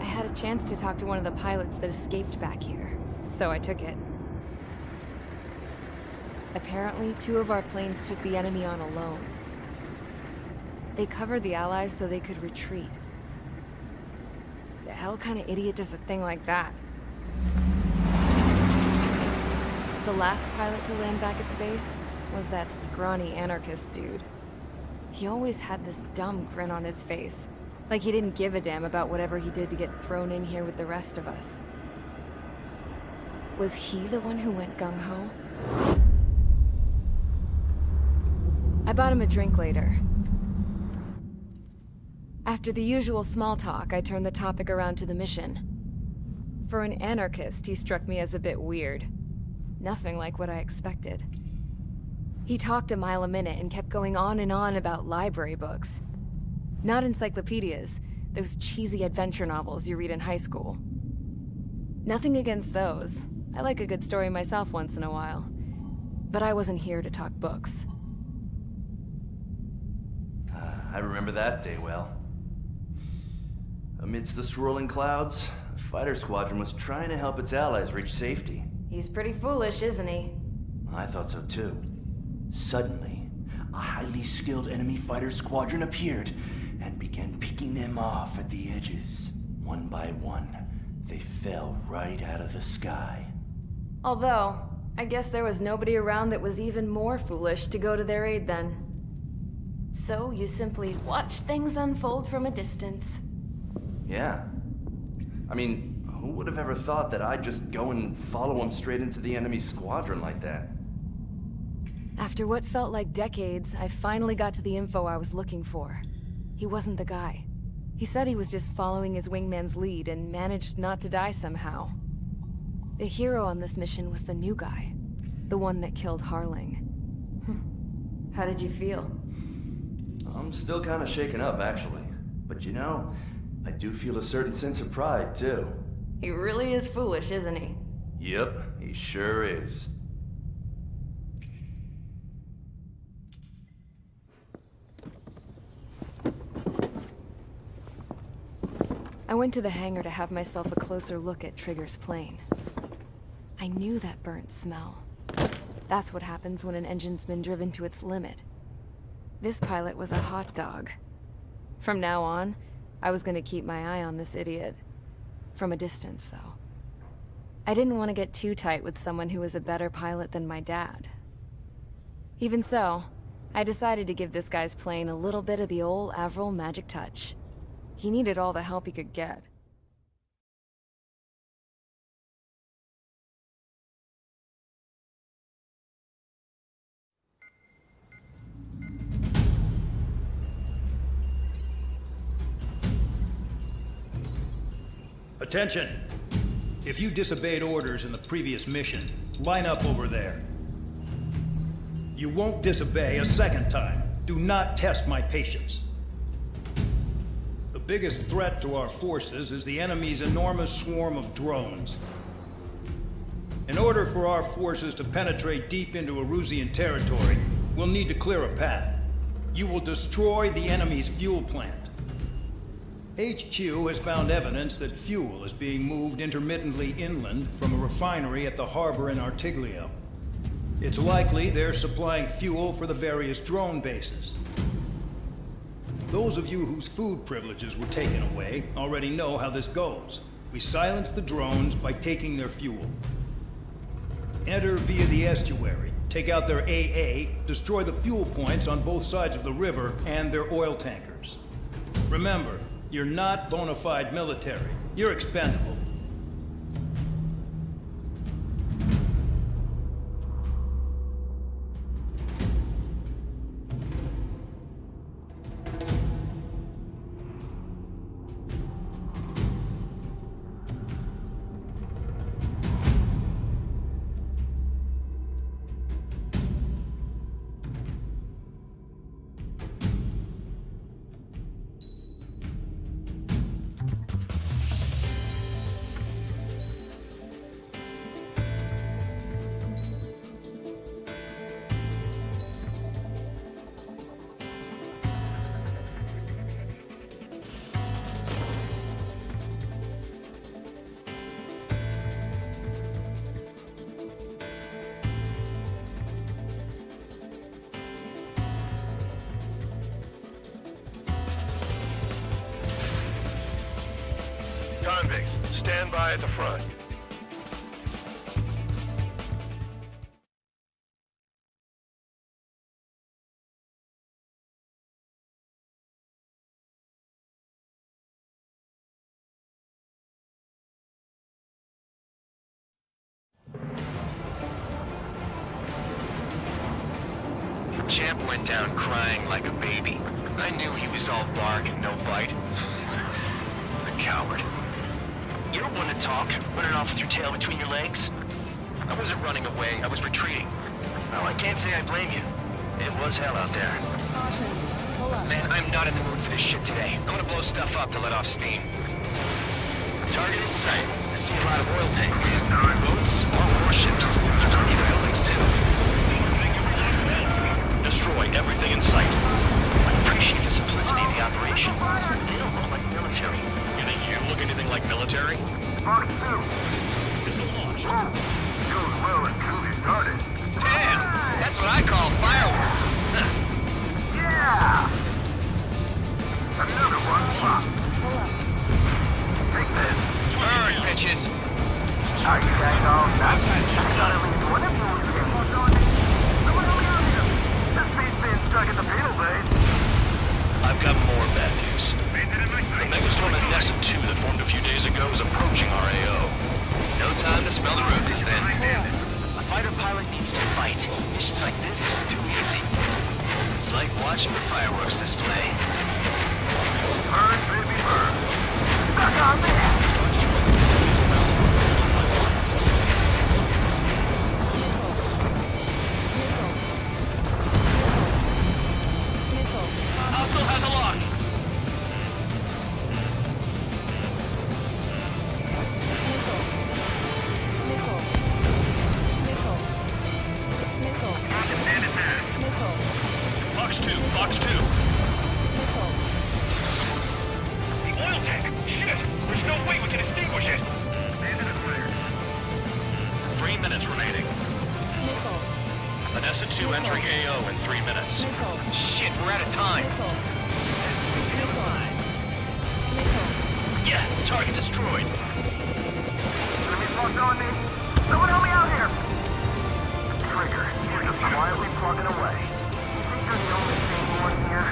I had a chance to talk to one of the pilots that escaped back here, so I took it. Apparently, 2 of our planes took the enemy on alone. They covered the Allies so they could retreat. The hell kind of idiot does a thing like that? The last pilot to land back at the base was that scrawny anarchist dude. He always had this dumb grin on his face, like he didn't give a damn about whatever he did to get thrown in here with the rest of us. Was he the one who went gung-ho? I bought him a drink later. After the usual small talk, I turned the topic around to the mission. For an anarchist, he struck me as a bit weird. Nothing like what I expected. He talked a mile a minute and kept going on and on about library books. Not encyclopedias, those cheesy adventure novels you read in high school. Nothing against those. I like a good story myself once in a while. But I wasn't here to talk books. I remember that day well. Amidst the swirling clouds, the fighter squadron was trying to help its allies reach safety. He's pretty foolish, isn't he? I thought so too. Suddenly, a highly skilled enemy fighter squadron appeared and began picking them off at the edges. One by one, they fell right out of the sky. Although, I guess there was nobody around that was even more foolish to go to their aid then. So you simply watch things unfold from a distance. Yeah. I mean, who would have ever thought that I'd just go and follow him straight into the enemy squadron like that? After what felt like decades, I finally got to the info I was looking for. He wasn't the guy. He said he was just following his wingman's lead and managed not to die somehow. The hero on this mission was the new guy. The one that killed Harling. How did you feel? I'm still kind of shaken up, actually. But you know, I do feel a certain sense of pride, too. He really is foolish, isn't he? Yep, he sure is. I went to the hangar to have myself a closer look at Trigger's plane. I knew that burnt smell. That's what happens when an engine's been driven to its limit. This pilot was a hot dog. From now on, I was gonna keep my eye on this idiot. From a distance, though. I didn't want to get too tight with someone who was a better pilot than my dad. Even so, I decided to give this guy's plane a little bit of the old Avril magic touch. He needed all the help he could get. Attention! If you disobeyed orders in the previous mission, line up over there. You won't disobey a second time. Do not test my patience. The biggest threat to our forces is the enemy's enormous swarm of drones. In order for our forces to penetrate deep into Erusian territory, we'll need to clear a path. You will destroy the enemy's fuel plant. HQ has found evidence that fuel is being moved intermittently inland from a refinery at the harbor in Artiglio. It's likely they're supplying fuel for the various drone bases. Those of you whose food privileges were taken away already know how this goes. We silence the drones by taking their fuel. Enter via the estuary, take out their AA, destroy the fuel points on both sides of the river and their oil tankers. Remember, you're not bona fide military. You're expendable. Convicts, stand by at the front. Champ went down crying like a baby. I knew he was all bark and no bite. The coward. You don't want to talk, running off with your tail between your legs. I wasn't running away, I was retreating. Well, I can't say I blame you. It was hell out there. Man, I'm not in the mood for this shit today. I'm gonna blow stuff up to let off steam. Target in sight. I see a lot of oil tanks. Boats, more warships. Plenty of buildings, too. Destroy everything in sight. I appreciate the simplicity of the operation. They don't look like military. You think you look anything like military? Mark 2. Missile launched. Goes well until we started. Damn! That's what I call fireworks. Yeah! Another one. Take this. Burn, bitches! Are you guys all done? I thought at least one of you was here. Someone help me out here. This beat's being stuck at the penal base. I've got more bad news. The megastorm at Nessa 2 that formed a few days ago is approaching our AO. No time to smell the roses then. A fighter pilot needs to fight. Missions like this are too easy. It's like watching a fireworks display. Burn, baby, burn. Stuck on there. Start destroying facilities around the world one by one. Hostile has a lock. Fox 2, Fox 2. The oil tank! Shit! There's no way we can extinguish it! 3 minutes remaining. Vanessa 2 entering AO in 3 minutes. Shit, we're out of time. Yeah, target destroyed. Enemy smoke on me. Someone help me out here. Trigger, you're just quietly plugging away. Think you're the only sane one here?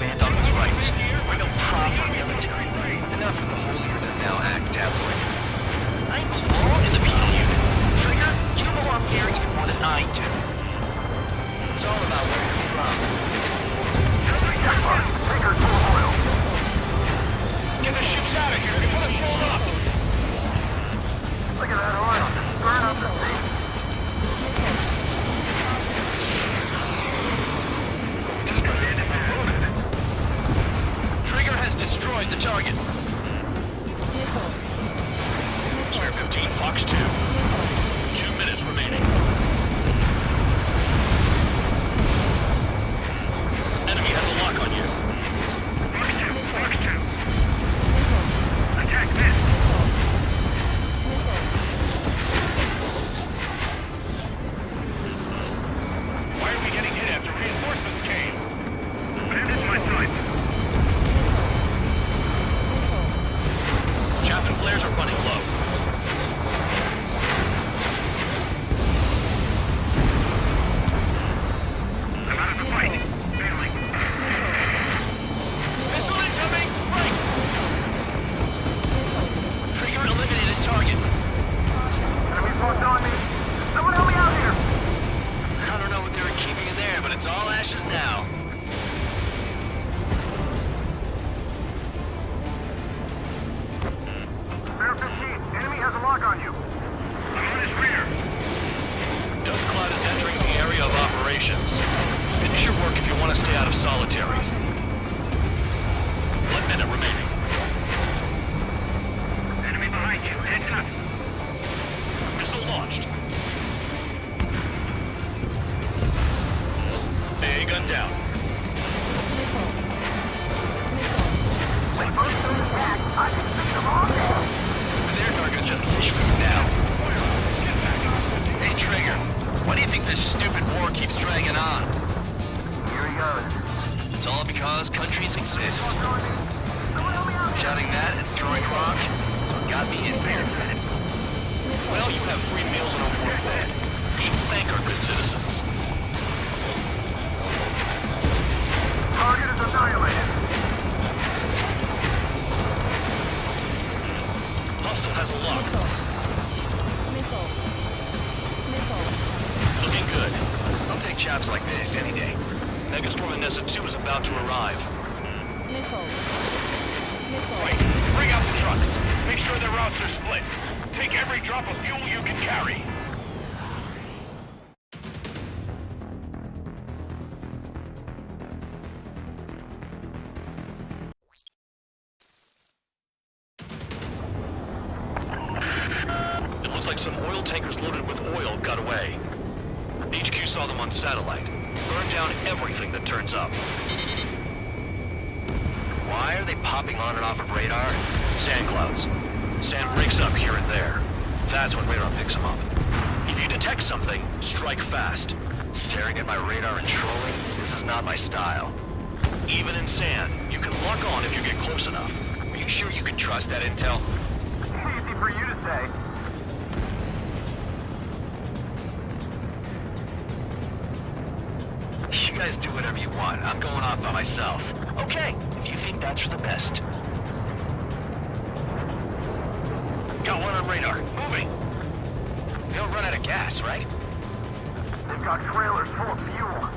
Bandog was right. We're no proper military. Enough of the holier-than-thou act, tabloid. I belong in the penal unit. Trigger, you belong here even more than I do. It's all about where you're from. Trigger, full oil. Get the ships out of here before they blow up! Look at that oil. Burn up the sea. Trigger has destroyed the target. Spare 15, Fox 2. 2 minutes remaining. Enemy has a lock on you. Fox 2. Attack this. Why are we getting hit after reinforcements came? Bandit my sight. Chaff and flares are running low. I'm out of the fight. Failing. Missile incoming! Right! Trigger eliminated target. Enemy smoke on me. Someone help me out here. I don't know what they were keeping in there, but it's all ashes now. Spare 15. Enemy has a lock on you. I'm on his rear. Dust cloud is entering the area of operations. Finish your work if you want to stay out of solitary. 1 minute remaining. Enemy behind you. Heads up. Missile launched. AA gun down. Hostile has a lock. Missile. Missile. Looking good. I'll take jobs like this any day. Megastorm and Nessa 2 is about to arrive. Missile. Missile. Wait, bring out the trucks. Make sure their routes are split. Take every drop of fuel you can carry. It looks like some oil tankers loaded with oil got away. HQ saw them on satellite. Burned down everything that turns up. Why are they popping on and off of radar? Sand clouds. Sand breaks up here and there. That's when radar picks them up. If you detect something, strike fast. Staring at my radar and trolling? This is not my style. Even in sand, you can lock on if you get close enough. Are you sure you can trust that intel? Easy for you to say. You guys do whatever you want. I'm going off by myself. Okay, if you think that's for the best. Got one on radar. Moving. They don't run out of gas, right? They've got trailers full of fuel.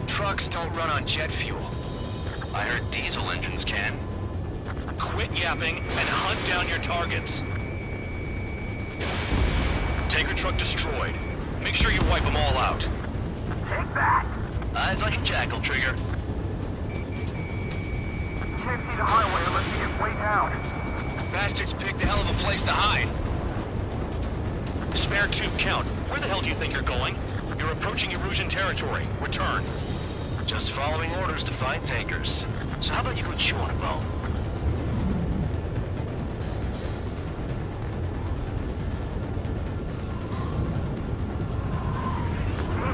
Trucks don't run on jet fuel. I heard diesel engines can. Quit yapping and hunt down your targets. Tanker truck destroyed. Make sure you wipe them all out. Take that. Eyes like a jackal, Trigger. Can't see the highway unless you get way down. Bastards picked a hell of a place to hide. Spare tube count. Where the hell do you think you're going? You're approaching Erusian territory. Return. Just following orders to find tankers. So how about you go chew on a bone?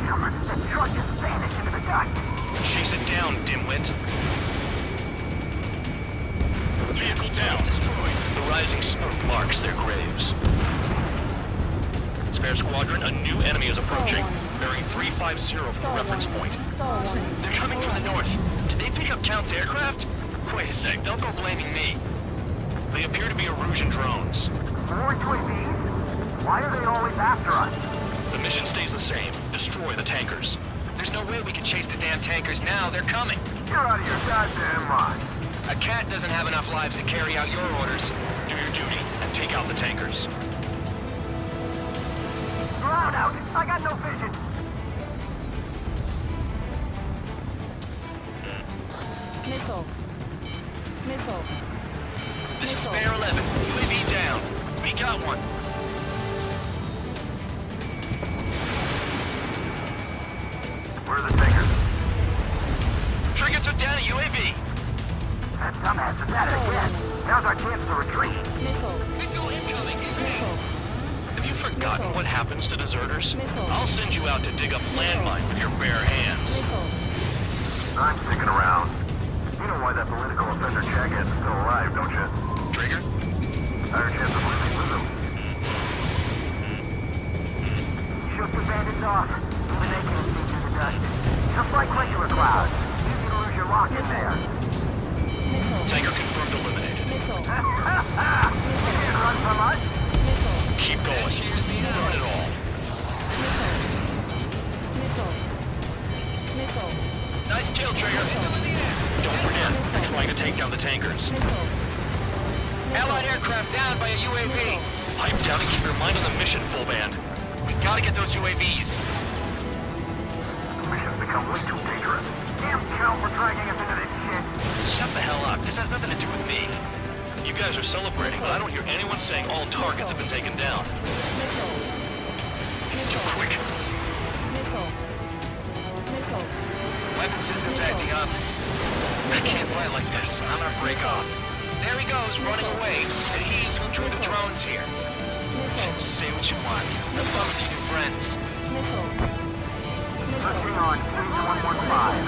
The truck just vanished into the dust. Chase it down, dimwit. Vehicle down. The rising smoke marks their graves. Spare squadron, a new enemy is approaching. Bearing 350 from the reference point. They're coming from the north. Did they pick up Count's aircraft? Wait a sec, don't go blaming me. They appear to be Erusian drones. More UAVs? Why are they always after us? The mission stays the same. Destroy the tankers. There's no way we can chase the damn tankers now. They're coming. You're out of your goddamn mind. A cat doesn't have enough lives to carry out your orders. Do your duty and take out the tankers. Loud out. I got no vision. Missile. Missile. This is Spare 11. UAV down. We got one. Where are the tankers? Trigger took down a UAV. That dumbass is at it again. Now's our chance to retreat. Missile. Missile incoming. Missile. Have you forgotten what happens to deserters? Missile. I'll send you out to dig up landmine with your bare hands. Missile. I'm sticking around. You know why that political offender jackass is still alive, don't you? Trigger? Higher chance of living with him. Shoot the bandits off. Even they can't see through the dust. Just like regular clouds. You can lose your lock in there. Missile. Tanker confirmed eliminated. Missile. You can't run from us. Missile. Keep going. Burn it all. Missile. Missile. Missile. Nice kill, Trigger. Don't forget, you're trying to take down the tankers. Missile. Allied aircraft down by a UAV. Pipe down and keep your mind on the mission, full band. We gotta get those UAVs. The mission's become way too dangerous. Damn Count for dragging us into this shit. Shut the hell up. This has nothing to do with me. You guys are celebrating, but I don't hear anyone saying all targets have been taken down. Missile. It's too quick. Missile. Missile. Weapon systems acting up. I can't fight like this. I'm gonna break off. There he goes, running away. And he's who drew the drones here. Missile. Say what you want. I'd love to be friends. Missile. Pushing on 3115.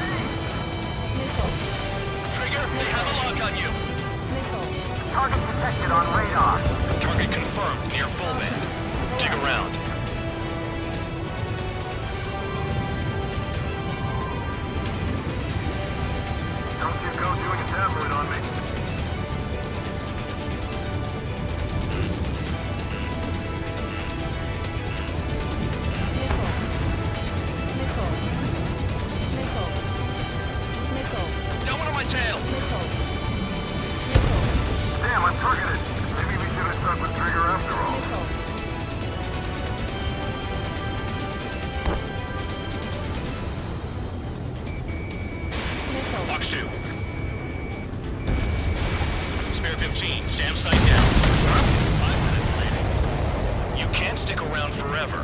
Missile. Trigger, they have a lock on you. Missile. Target detected on radar. Target confirmed near full band. Dig around. Don't you go doing a tabloid on me. ever.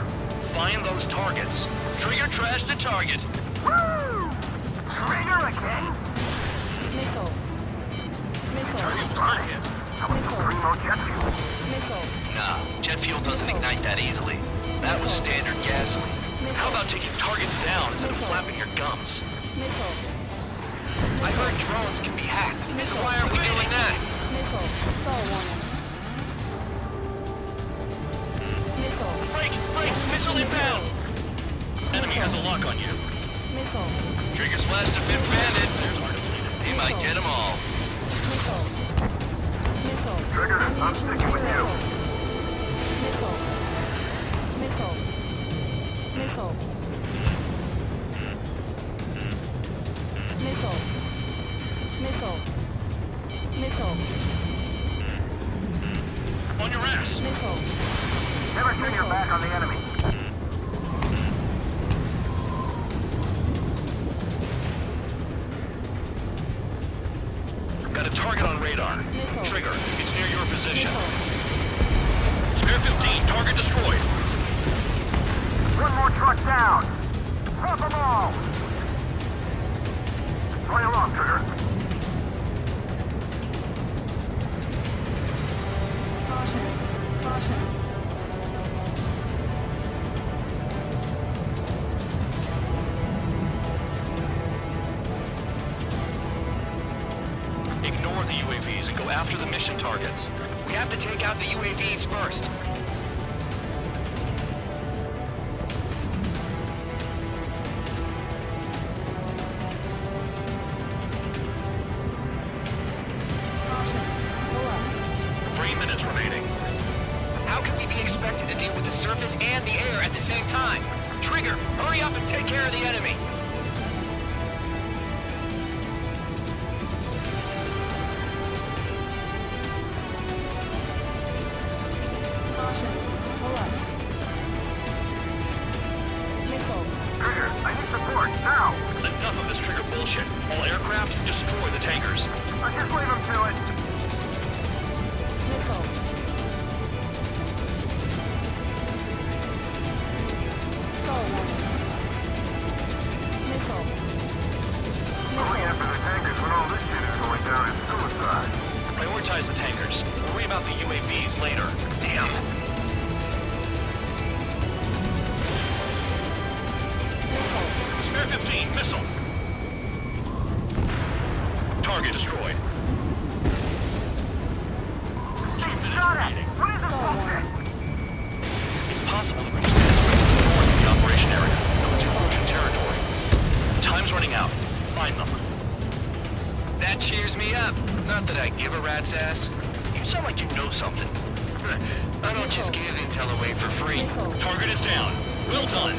Find those targets. Trigger trashed the target. Woo! Trigger again? Missile. Missile. Target was not hit. How about some primo jet fuel? Missile. Nah, jet fuel doesn't ignite that easily. That was standard gasoline. How about taking targets down instead of flapping your gums? Missile. I heard drones can be hacked. So why aren't we doing that? Missile. Stall warning. Missile. Break! Break! Missile inbound! Enemy has a lock on you. Missile. Trigger slash to Fifth Bandit. He might get them all. Missile. Missile. Trigger, I'm sticking with you. Missile. Missile. Missile. Missile. Missile. Missile. On your ass. Missile. Never turn your back on the enemy. Got a target on radar. Missile. Trigger, it's near your position. Missile. Spare 15, target destroyed. One more truck down. Drop them all. Play along, Trigger. Caution. Caution. Ignore the UAVs and go after the mission targets. We have to take out the UAVs first. Caution. Pull up. 3 minutes remaining. How can we be expected to deal with the surface and the air at the same time? Trigger, hurry up and take care of the enemy. Caution. Pull up. Missile. Trigger, I need support, now. Enough of this trigger bullshit. All aircraft, destroy the tankers. Just leave him to it. Missile. Stall warning. Missile. Going after the tankers when all this shit is going down is suicide. Prioritize the tankers. Worry about the UAVs later. Damn. Spare 15, missile. Target destroyed. 2 minutes Shot at! remaining. What is this Stall bullshit? warning. It's possible to reach the entry north of the operation area, towards Erosion territory. Time's running out. Find them. That cheers me up. Not that I give a rat's ass. You sound like you know something. I don't just give intel away for free. Missile. Target is down. Well done.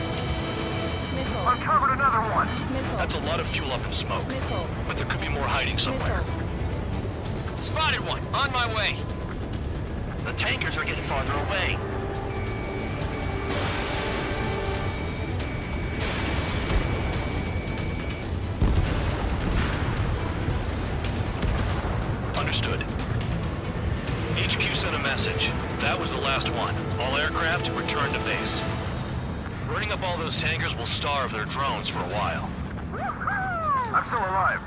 Missile. Uncovered another one. Missile. That's a lot of fuel up in smoke. Missile. But there could be more hiding somewhere. Missile. Spotted one. On my way. The tankers are getting farther away. Understood. HQ sent a message. That was the last one. All aircraft, return to base. Burning up all those tankers will starve their drones for a while. I'm still alive.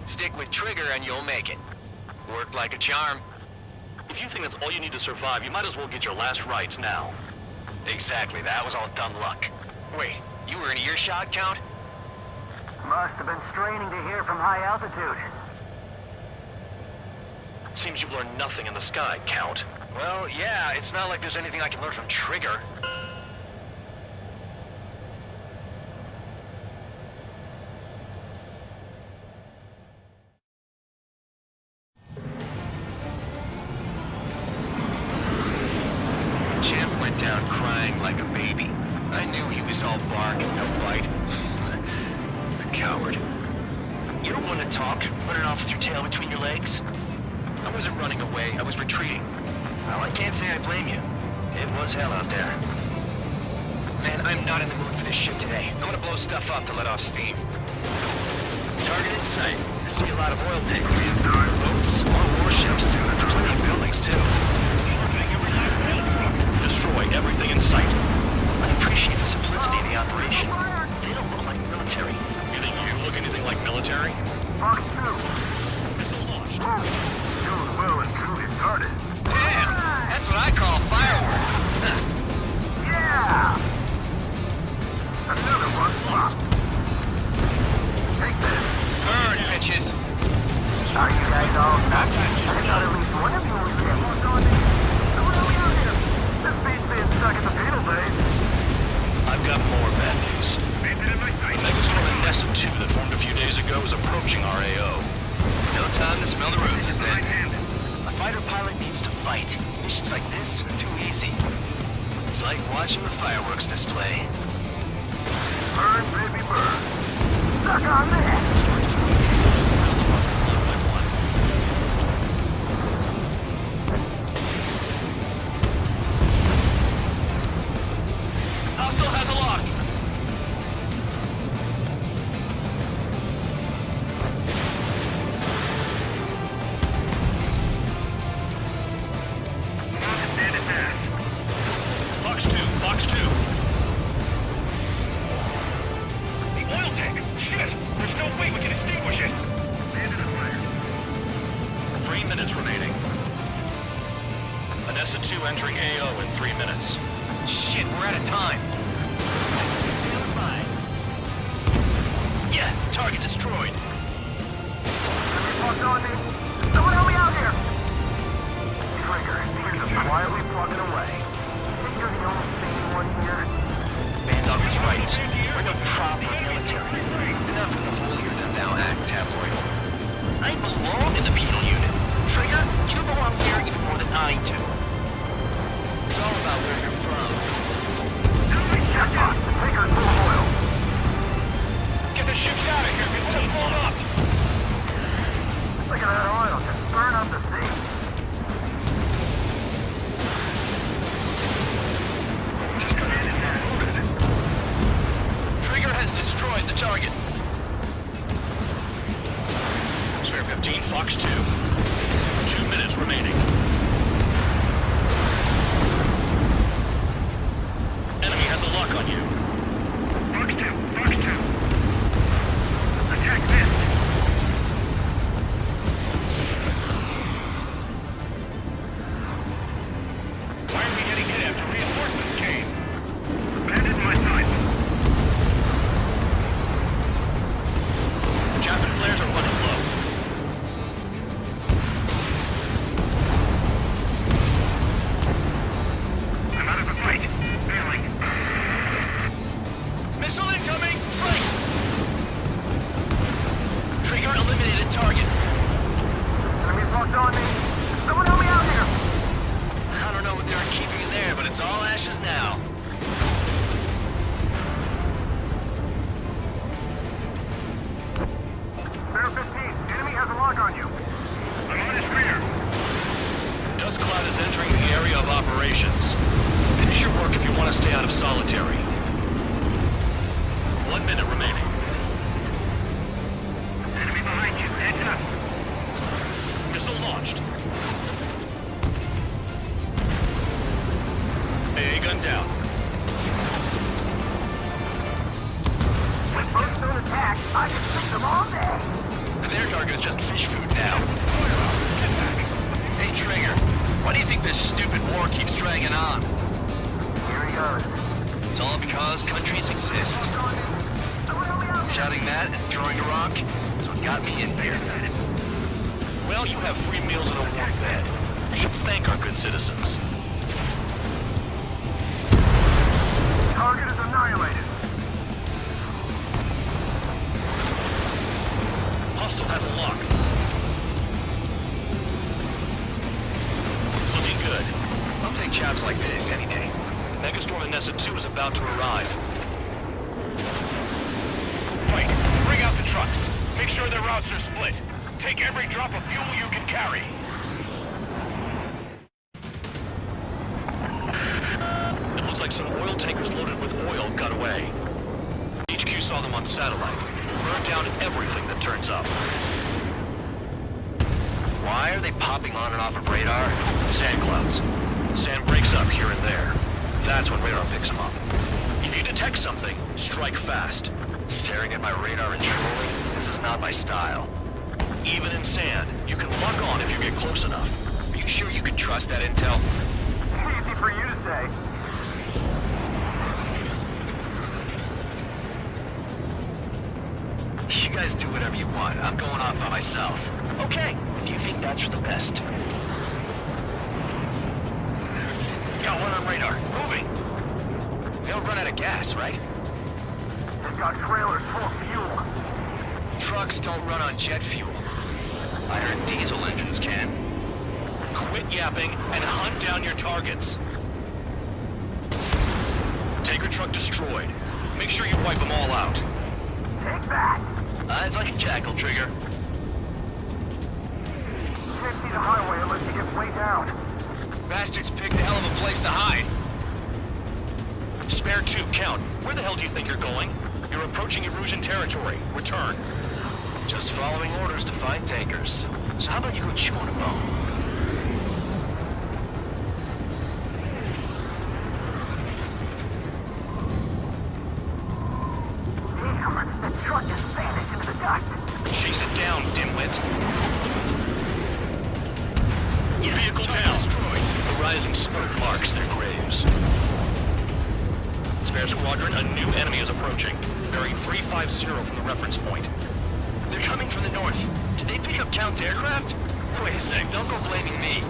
Stick with Trigger and you'll make it. Worked like a charm. If you think that's all you need to survive, you might as well get your last rites now. Exactly, that was all dumb luck. Wait, you were in earshot, Count? Must have been straining to hear from high altitude. Seems you've learned nothing in the sky, Count. Well, yeah, it's not like there's anything I can learn from Trigger. Champ went down crying like a baby. I knew he was all bark and no bite. The coward. You don't want to talk, running off with your tail between your legs? I wasn't running away, I was retreating. Well, I can't say I blame you. It was hell out there. Man, I'm not in the mood for this shit today. I'm gonna blow stuff up to let off steam. Target in sight. I see a lot of oil tankers. Boats, more warships, and plenty of buildings, too. Destroy everything in sight. pilot needs to fight. Missions like this are too easy. It's like watching the fireworks display. Burn, baby, burn. Suck on this! Start destroying these cells around the bunker one by one. Hostile has a lock. Fox 2, Fox 2. The oil tank! Shit! There's no way we can extinguish it! Stand in the fire. 3 minutes remaining. Anessa 2 entering AO in 3 minutes. Shit, we're out of time. Stand by. Yeah, target destroyed. What's on me? Someone help me out here! Trigger, you're just quietly plugging away. Think you're the only sane one here? Bandog was right. We're no proper military. Enough of the holier-than-thou act, tabloid. I belong in the penal unit. Trigger, you belong here even more than I do. It's all about where you're from. Checkpoint! Trigger's full of oil. Get the ships out of here. It's all blown up. Look at that oil, just burn up the sea. Just come in and move it. Trigger has destroyed the target. Spare 15, Fox 2. 2 minutes remaining. Enemy has a lock on you. Fox 2, Fox 2. Attack this. Why are we getting hit after reinforcements came? Bandit my side. Chaff and flares are running low. I'm out of the fight. Failing. Missile incoming! Right! Trigger eliminated target. Enemy locked on me. Someone help me out here. I don't know what they were keeping in there, but it's all ashes now. Bear 15, enemy has a lock on you. I'm on his rear. Dust cloud is entering the area of operations. Finish your work if you want to stay out of solitary. 1 minute remaining. Enemy behind you, heads up. Missile launched. AA gun down. When folks don't attack, I can fix them all day. Their cargo's just fish food now. Get back. Hey, Trigger, why do you think this stupid war keeps dragging on? Here he goes. It's all because countries exist. Someone help me out here. Shouting that and throwing a rock is what got me in here. Well, you have free meals and a warm bed. You should thank our good citizens. Target is annihilated. Hostile has a lock. Looking good. I'll take jobs like this any day. Megastorm Anessa 2 is about to arrive. Wait, bring out the trucks. Make sure their routes are split. Take every drop of fuel you can carry. It looks like some oil tankers loaded with oil got away. HQ saw them on satellite. Burn down everything that turns up. Why are they popping on and off of radar? Sand clouds. Sand breaks up here and there. That's when radar picks them up. If you detect something, strike fast. Staring at my radar and trolling? This is not my style. Even in sand, you can lock on if you get close enough. Are you sure you can trust that intel? Easy for you to say. You guys do whatever you want. I'm going off by myself. Okay, if you think that's for the best. Got one on radar. Moving. They'll run out of gas, right? They've got trailers full of fuel. Trucks don't run on jet fuel. I heard diesel engines can. Quit yapping and hunt down your targets. Tanker truck destroyed. Make sure you wipe them all out. Take that! Eyes like a jackal, Trigger. You can't see the highway unless you get way down. Bastards picked a hell of a place to hide. Spare 2, Count. Where the hell do you think you're going? You're approaching Erusian territory. Return. Just following orders to find tankers. So how about you go chew on a bone? Damn, the truck just vanished into the dust. Chase it down, dimwit. Vehicle down. The rising smoke marks their graves. Spare squadron, a new enemy is approaching. Bearing 350 from the reference point. They're coming from the north. Did they pick up Count's aircraft? Wait a sec, don't go blaming me.